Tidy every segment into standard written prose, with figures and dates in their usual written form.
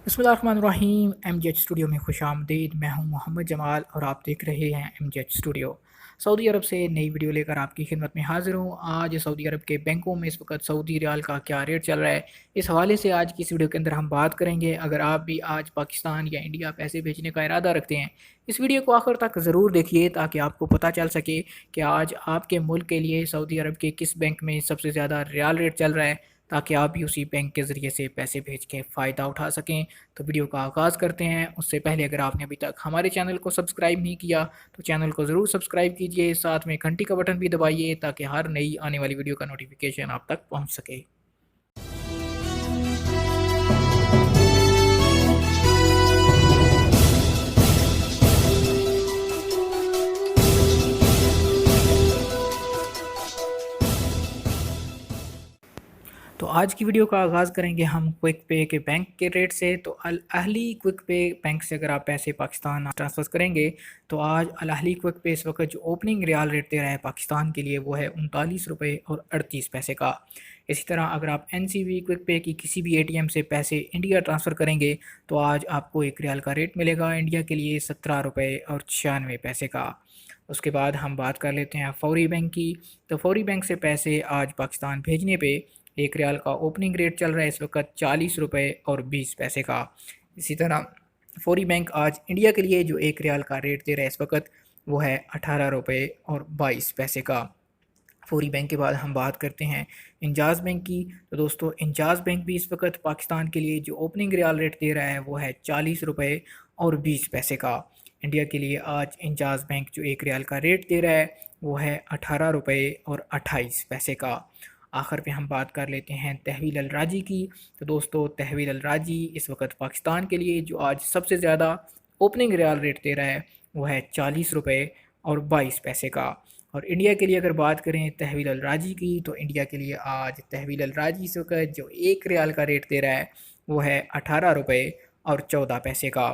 बिस्मिल्लाहिर्रहमानिर्रहीम। Mz studio में खुशामदीद। मैं हूं मोहम्मद जमाल और आप देख रहे हैं एमजेड स्टूडियो। सऊदी अरब से नई वीडियो लेकर आपकी खिदमत में हाजिर हूं। आज सऊदी अरब के बैंकों में इस वक्त सऊदी रियाल का क्या रेट चल रहा है, इस हवाले से आज की इस वीडियो के अंदर हम बात करेंगे। अगर आप भी आज पाकिस्तान या इंडिया पैसे भेजने का इरादा रखते हैं, इस वीडियो को आखिर तक ज़रूर देखिए ताकि आपको पता चल सके कि आज आपके मुल्क के लिए सऊदी अरब के किस बैंक में सबसे ज़्यादा रियाल रेट चल रहा है, ताकि आप भी उसी बैंक के ज़रिए से पैसे भेज के फ़ायदा उठा सकें। तो वीडियो का आगाज़ करते हैं। उससे पहले अगर आपने अभी तक हमारे चैनल को सब्सक्राइब नहीं किया तो चैनल को ज़रूर सब्सक्राइब कीजिए, साथ में घंटी का बटन भी दबाइए ताकि हर नई आने वाली वीडियो का नोटिफिकेशन आप तक पहुँच सके। तो आज की वीडियो का आगाज़ करेंगे हम क्विक पे के बैंक के रेट से। तो अल अहली क्विक पे बैंक से अगर आप पैसे पाकिस्तान ट्रांसफ़र करेंगे तो आज अल अहली क्विक पे इस वक्त जो ओपनिंग रियाल रेट दे रहा है पाकिस्तान के लिए वो है 39 रुपये और 38 पैसे का। इसी तरह अगर आप NCB क्विक पे की किसी भी ATM से पैसे इंडिया ट्रांसफ़र करेंगे तो आज आपको एक रियाल का रेट मिलेगा इंडिया के लिए 17 रुपये और 96 पैसे का। उसके बाद हम बात कर लेते हैं फौरी बैंक की। तो फौरी बैंक से पैसे आज पाकिस्तान भेजने पे एक रियाल का ओपनिंग रेट चल रहा है इस वक्त 40 रुपये और 20 पैसे का। इसी तरह फौरी बैंक आज इंडिया के लिए जो एक रियाल का रेट दे रहा है इस वक्त वो है 18 रुपये और 22 पैसे का। फौरी बैंक के बाद हम बात करते हैं इंजाज़ बैंक की। तो दोस्तों इंजाज़ बैंक भी इस वक्त पाकिस्तान के लिए जो ओपनिंग रियाल रेट दे रहा है वो है 40 रुपये और 20 पैसे का। इंडिया के लिए आज इंजाज़ बैंक जो एक रियाल का रेट दे रहा है वो है 18 रुपये और 28 पैसे का। आखिर पे हम बात कर लेते हैं तहवील अल राजी की। तो दोस्तों तहवील अल राजी इस वक्त पाकिस्तान के लिए जो आज सबसे ज़्यादा ओपनिंग रियाल रेट दे रहा है वो है 40 रुपये और 22 पैसे का। और इंडिया के लिए अगर बात करें तहवील अल राजी की तो इंडिया के लिए आज तहवील अल राजी इस वक्त जो एक रियाल का रेट दे रहा है वो है 18 रुपये और 14 पैसे का।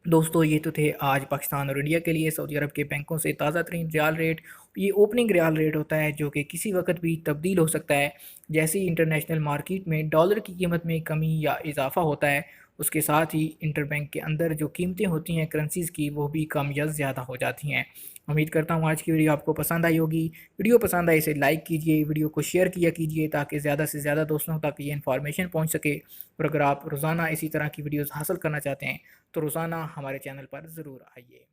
दोस्तों ये तो थे आज पाकिस्तान और इंडिया के लिए सऊदी अरब के बैंकों से ताज़ा तरीन रियाल रेट। ये ओपनिंग रियाल रेट होता है जो कि किसी वक्त भी तब्दील हो सकता है। जैसे ही इंटरनेशनल मार्केट में डॉलर की कीमत में कमी या इजाफा होता है, उसके साथ ही इंटरबैंक के अंदर जो कीमतें होती हैं करेंसीज़ की वो भी कम या ज़्यादा हो जाती हैं। उम्मीद करता हूँ आज की वीडियो आपको पसंद आई होगी। वीडियो पसंद आई इसे लाइक कीजिए, वीडियो को शेयर किया कीजिए ताकि ज़्यादा से ज़्यादा दोस्तों तक ये इन्फॉर्मेशन पहुँच सके। और अगर आप रोज़ाना इसी तरह की वीडियोज़ हासिल करना चाहते हैं तो रोज़ाना हमारे चैनल पर ज़रूर आइए।